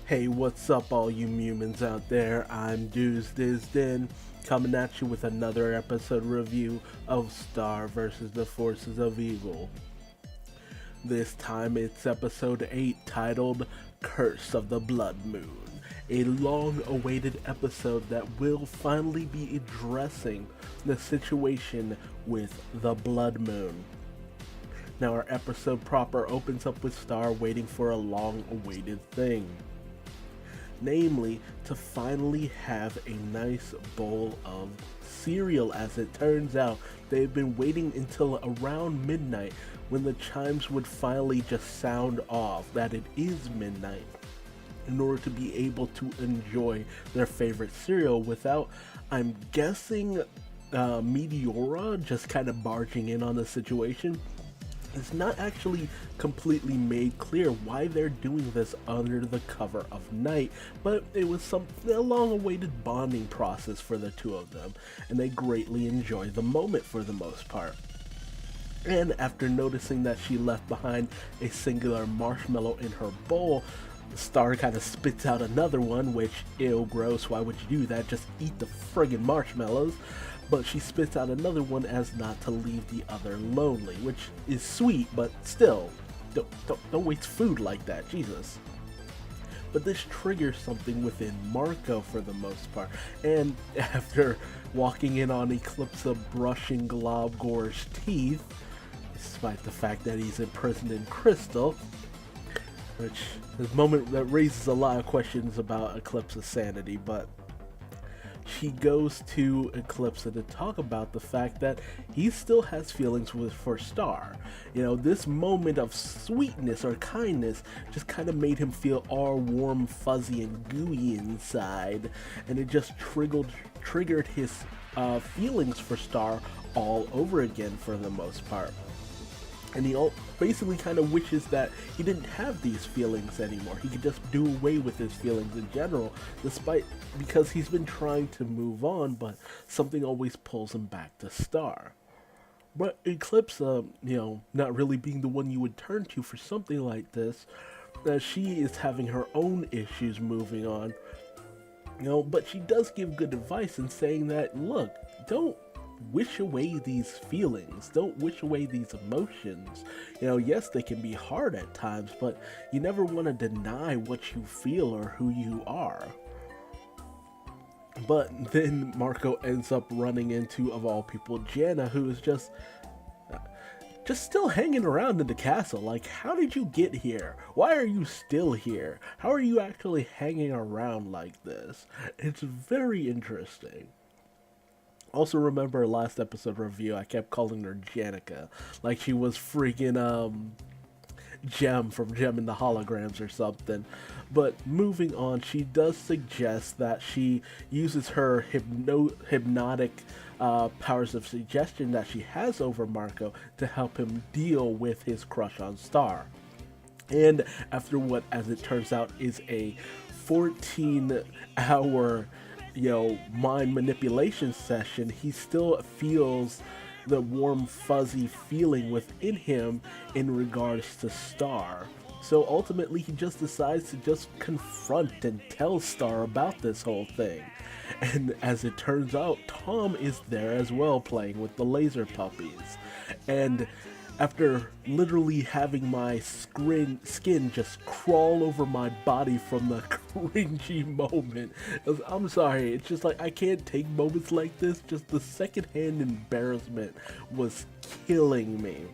Hey, what's up, all you humans out there? I'm Duuz-Diz-Din, coming at you with another episode review of Star vs. the Forces of Evil. This time it's episode 8, titled Curse of the Blood Moon, a long-awaited episode that will finally be addressing the situation with the Blood Moon. Now, our episode proper opens up with Star waiting for a long-awaited thing. Namely, to finally have a nice bowl of cereal. As it turns out, they've been waiting until around midnight when the chimes would finally just sound off that it is midnight in order to be able to enjoy their favorite cereal without, I'm guessing, Meteora just kind of barging in on the situation. It's not actually completely made clear why they're doing this under the cover of night, but it was a long-awaited bonding process for the two of them, and they greatly enjoy the moment for the most part. And after noticing that she left behind a singular marshmallow in her bowl, Star kind of spits out another one, which, ew, gross, why would you do that? Just eat the friggin' marshmallows. But she spits out another one as not to leave the other lonely, which is sweet, but still, don't waste food like that, Jesus. But this triggers something within Marco for the most part, and after walking in on Eclipsa brushing Globgore's teeth, despite the fact that he's imprisoned in crystal, which is a moment that raises a lot of questions about Eclipsa's sanity, but she goes to Eclipsa to talk about the fact that he still has feelings for Star. You know, this moment of sweetness or kindness just kind of made him feel all warm, fuzzy, and gooey inside, and it just triggered his feelings for Star all over again for the most part. And he basically kind of wishes that he didn't have these feelings anymore. He could just do away with his feelings in general, because he's been trying to move on, but something always pulls him back to Star. But Eclipsa, not really being the one you would turn to for something like this, she is having her own issues moving on. But she does give good advice in saying that, look, don't wish away these feelings, don't wish away these emotions. Yes, they can be hard at times, but you never want to deny what you feel or who you are. But then Marco ends up running into, of all people, Jana, who is just still hanging around in the castle. Like, how did you get here? Why are you still here? How are you actually hanging around like this? It's very interesting. Also, remember last episode review, I kept calling her Janica, like she was freaking, Gem from Gem in the Holograms or something. But moving on, she does suggest that she uses her hypnotic powers of suggestion that she has over Marco to help him deal with his crush on Star. And after what, as it turns out, is a 14-hour mind manipulation session, he still feels the warm, fuzzy feeling within him in regards to Star. So ultimately, he just decides to just confront and tell Star about this whole thing. And as it turns out, Tom is there as well, playing with the laser puppies. And after literally having my skin just crawl over my body from the cringy moment, I'm sorry, it's just like I can't take moments like this. Just the secondhand embarrassment was killing me.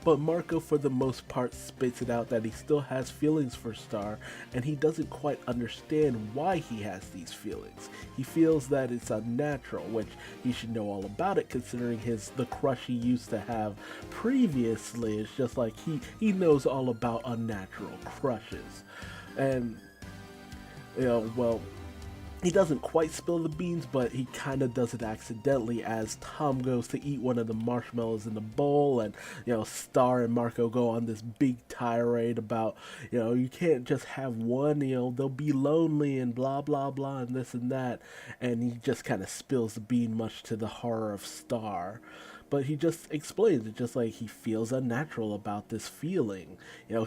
But Marco, for the most part, spits it out that he still has feelings for Star, and he doesn't quite understand why he has these feelings. He feels that it's unnatural, which he should know all about it, considering the crush he used to have previously. It's just like he knows all about unnatural crushes. And, he doesn't quite spill the beans, but he kind of does it accidentally as Tom goes to eat one of the marshmallows in the bowl, and, Star and Marco go on this big tirade about, you can't just have one, they'll be lonely and blah, blah, blah, and this and that, and he just kind of spills the bean, much to the horror of Star. but he just explains it, just like he feels unnatural about this feeling.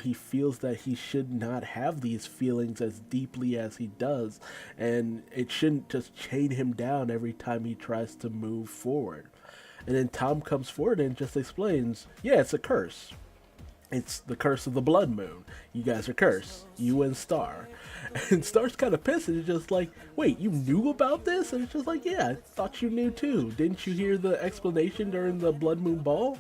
He feels that he should not have these feelings as deeply as he does, and it shouldn't just chain him down every time he tries to move forward. And then Tom comes forward and just explains, yeah, it's a curse. It's the curse of the blood moon. You guys are cursed. You and Star. And Star's kind of pissed and it's just like, wait, you knew about this? And it's just like, yeah, I thought you knew too. Didn't you hear the explanation during the blood moon ball?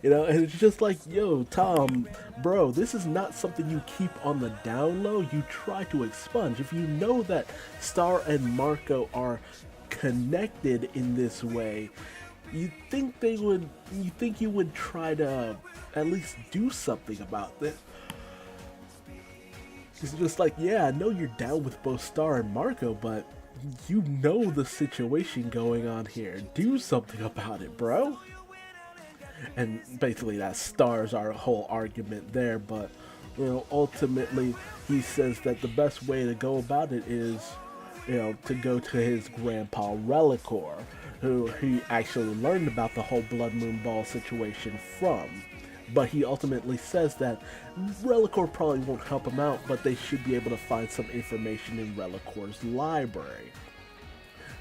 And it's just like, yo, Tom, bro, this is not something you keep on the down low. You try to expunge. If you know that Star and Marco are connected in this way, you think you would try to at least do something about this. It's just like, yeah, I know you're down with both Star and Marco, but you know the situation going on here. Do something about it, bro. And basically that stars our whole argument there, but ultimately he says that the best way to go about it is to go to his grandpa Relicor, who he actually learned about the whole Blood Moon Ball situation from. But he ultimately says that Relicor probably won't help him out, but they should be able to find some information in Relicor's library.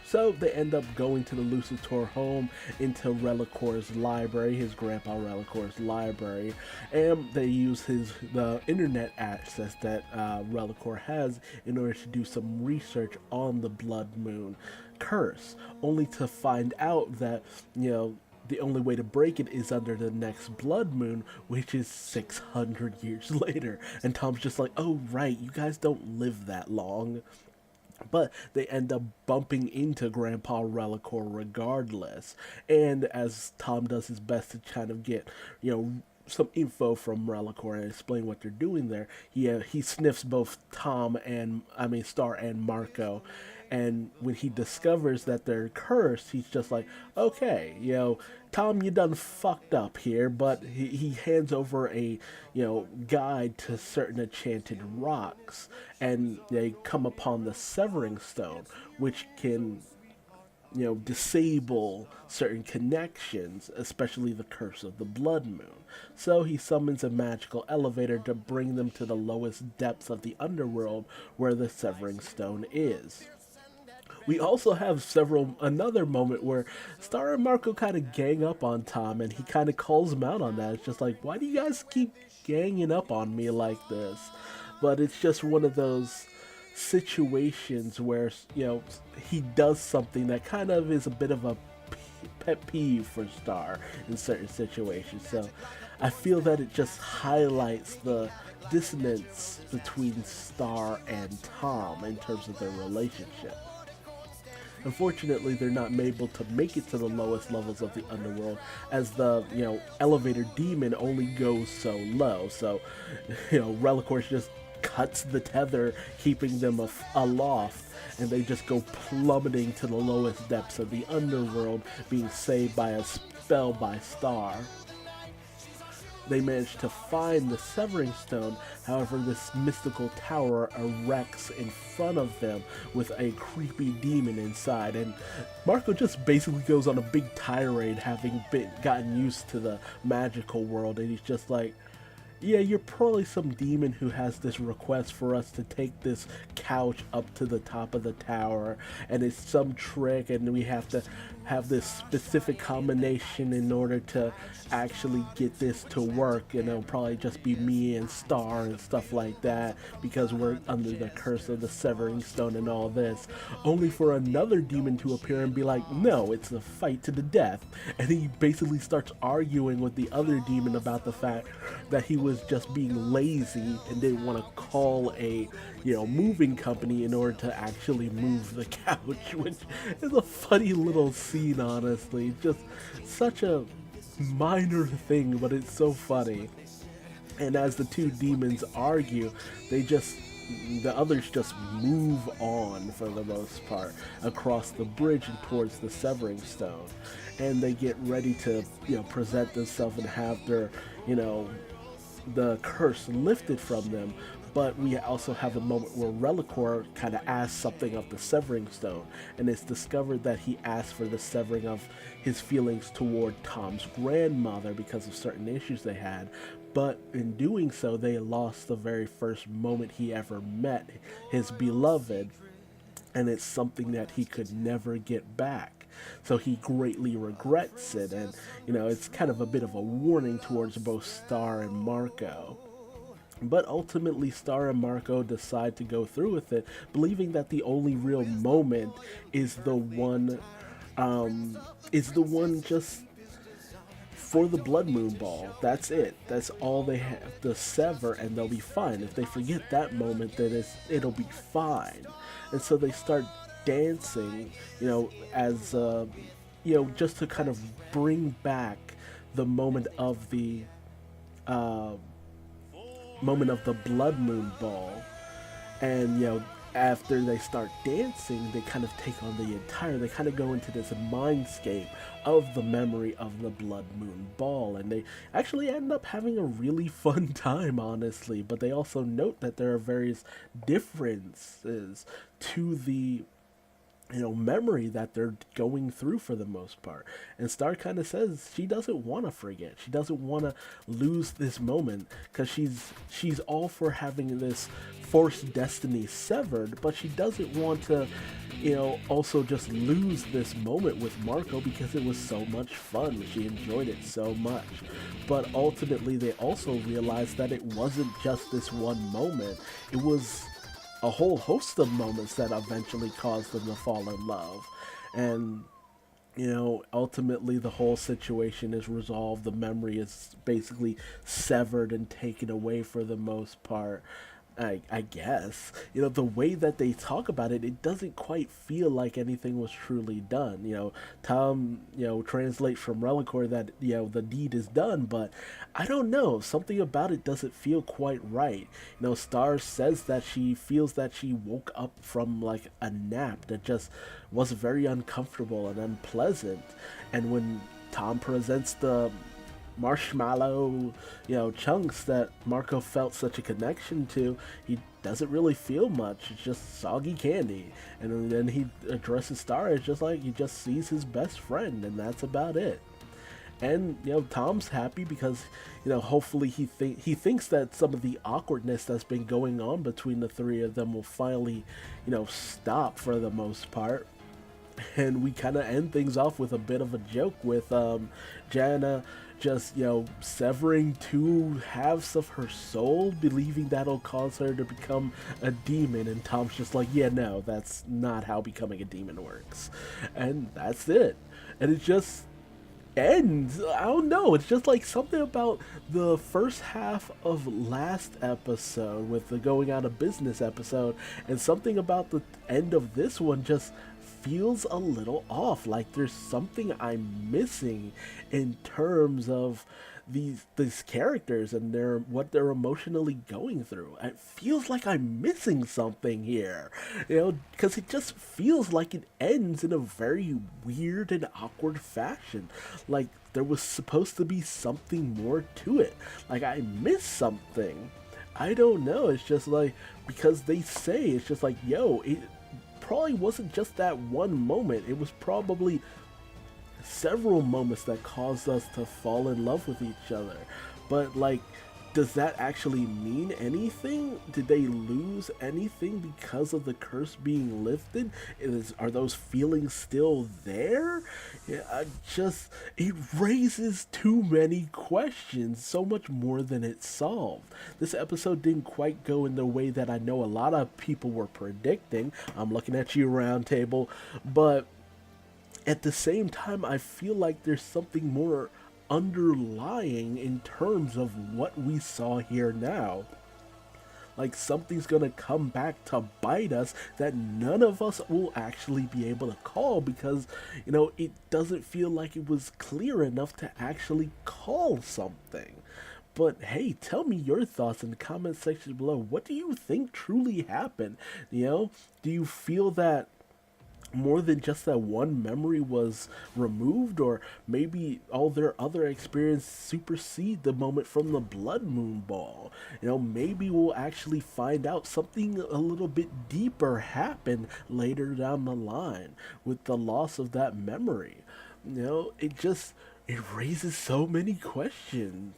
So they end up going to the Lucitor home, into Relicor's library, his grandpa Relicor's library, and they use the internet access that Relicor has in order to do some research on the Blood Moon curse, only to find out that, the only way to break it is under the next blood moon, which is 600 years later. And Tom's just like, oh right, you guys don't live that long. But they end up bumping into Grandpa Relicor regardless. And as Tom does his best to kind of get, some info from Relicor and explain what they're doing there, he sniffs both Star and Marco. And when he discovers that they're cursed, he's just like, okay, Tom, you done fucked up here. But he hands over a, guide to certain enchanted rocks. And they come upon the Severing Stone, which can, disable certain connections, especially the curse of the Blood Moon. So he summons a magical elevator to bring them to the lowest depths of the underworld where the Severing Stone is. We also have another moment where Star and Marco kind of gang up on Tom, and he kind of calls him out on that. It's just like, why do you guys keep ganging up on me like this? But it's just one of those situations where, he does something that kind of is a bit of a pet peeve for Star in certain situations. So I feel that it just highlights the dissonance between Star and Tom in terms of their relationship. Unfortunately, they're not able to make it to the lowest levels of the underworld, as the, elevator demon only goes so low. So, Relicor just cuts the tether, keeping them aloft, and they just go plummeting to the lowest depths of the underworld, being saved by a spell by Star. They manage to find the Severing Stone. However, this mystical tower erects in front of them with a creepy demon inside, and Marco just basically goes on a big tirade, having gotten used to the magical world, and he's just like, yeah, you're probably some demon who has this request for us to take this couch up to the top of the tower, and it's some trick, and we have to have this specific combination in order to actually get this to work, and it'll probably just be me and Star and stuff like that, because we're under the curse of the Severing Stone and all this, only for another demon to appear and be like, no, it's a fight to the death. And he basically starts arguing with the other demon about the fact that he was just being lazy and didn't want to call a moving company in order to actually move the couch, which is a funny little scene, honestly. Just such a minor thing, but it's so funny. And as the two demons argue, the others just move on for the most part across the bridge and towards the Severing Stone, and they get ready to present themselves and have their the curse lifted from them. But we also have a moment where Reliquor kind of asks something of the Severing Stone, and it's discovered that he asked for the severing of his feelings toward Tom's grandmother because of certain issues they had. But in doing so, they lost the very first moment he ever met his beloved, and it's something that he could never get back. So he greatly regrets it, and it's kind of a bit of a warning towards both Star and Marco. But ultimately, Star and Marco decide to go through with it, believing that the only real moment is the one just for the Blood Moon Ball. That's it. That's all they have to sever, and they'll be fine. If they forget that moment, then it'll be fine. And so they start dancing, as just to kind of bring back the uh, moment of the Blood Moon Ball. And after they start dancing, they kind of take on they kind of go into this mindscape of the memory of the Blood Moon Ball, and they actually end up having a really fun time, honestly. But they also note that there are various differences to the memory that they're going through for the most part. And Star kind of says she doesn't want to forget. She doesn't want to lose this moment because she's all for having this forced destiny severed, but she doesn't want to, also just lose this moment with Marco because it was so much fun. She enjoyed it so much. But ultimately, they also realized that it wasn't just this one moment. It was a whole host of moments that eventually caused them to fall in love. And, ultimately the whole situation is resolved. The memory is basically severed and taken away for the most part. I guess. The way that they talk about it, it doesn't quite feel like anything was truly done. Tom, translates from Reliquor that, the deed is done, but I don't know. Something about it doesn't feel quite right. Star says that she feels that she woke up from like a nap that just was very uncomfortable and unpleasant. And when Tom presents the marshmallow, chunks that Marco felt such a connection to, he doesn't really feel much. It's just soggy candy. And then he addresses Star as just like he just sees his best friend, and that's about it. And Tom's happy because hopefully he thinks that some of the awkwardness that's been going on between the three of them will finally stop for the most part. And we kind of end things off with a bit of a joke with Jana just, severing two halves of her soul, believing that'll cause her to become a demon. And Tom's just like, yeah, no, that's not how becoming a demon works. And that's it. And it just ends. I don't know. It's just like something about the first half of last episode with the going out of business episode, and something about the end of this one just feels a little off. Like there's something I'm missing in terms of these characters and what they're emotionally going through. It feels like I'm missing something here, because it just feels like it ends in a very weird and awkward fashion. Like there was supposed to be something more to it. Like I missed something. I don't know. It's just like, because they say it's just like, it probably wasn't just that one moment. It was probably several moments that caused us to fall in love with each other. But like, does that actually mean anything? Did they lose anything because of the curse being lifted? Are those feelings still there? It raises too many questions, so much more than it solved. This episode didn't quite go in the way that I know a lot of people were predicting. I'm looking at you, Roundtable, but at the same time, I feel like there's something more underlying in terms of what we saw here now. Like something's gonna come back to bite us that none of us will actually be able to call because, it doesn't feel like it was clear enough to actually call something. But hey, tell me your thoughts in the comment section below. What do you think truly happened? Do you feel that more than just that one memory was removed, or maybe all their other experience supersede the moment from the blood moon ball. Maybe we'll actually find out something a little bit deeper happened later down the line with the loss of that memory. It raises so many questions.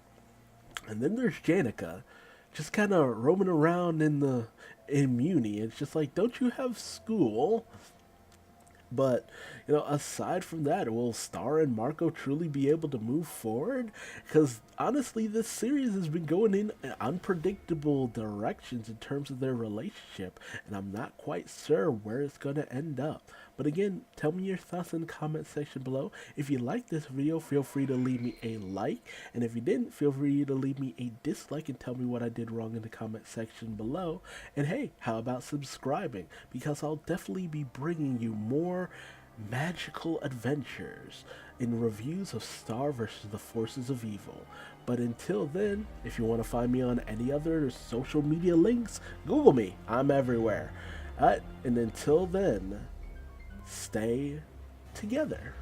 And then there's Janica, just kind of roaming around in Muni. It's just like, don't you have school? But, aside from that, will Star and Marco truly be able to move forward? Because honestly, this series has been going in unpredictable directions in terms of their relationship, and I'm not quite sure where it's going to end up. But again, tell me your thoughts in the comment section below. If you liked this video, feel free to leave me a like. And if you didn't, feel free to leave me a dislike and tell me what I did wrong in the comment section below. And hey, how about subscribing? Because I'll definitely be bringing you more magical adventures in reviews of Star versus the Forces of Evil. But until then, if you want to find me on any other social media links, Google me. I'm everywhere. And until then, stay together.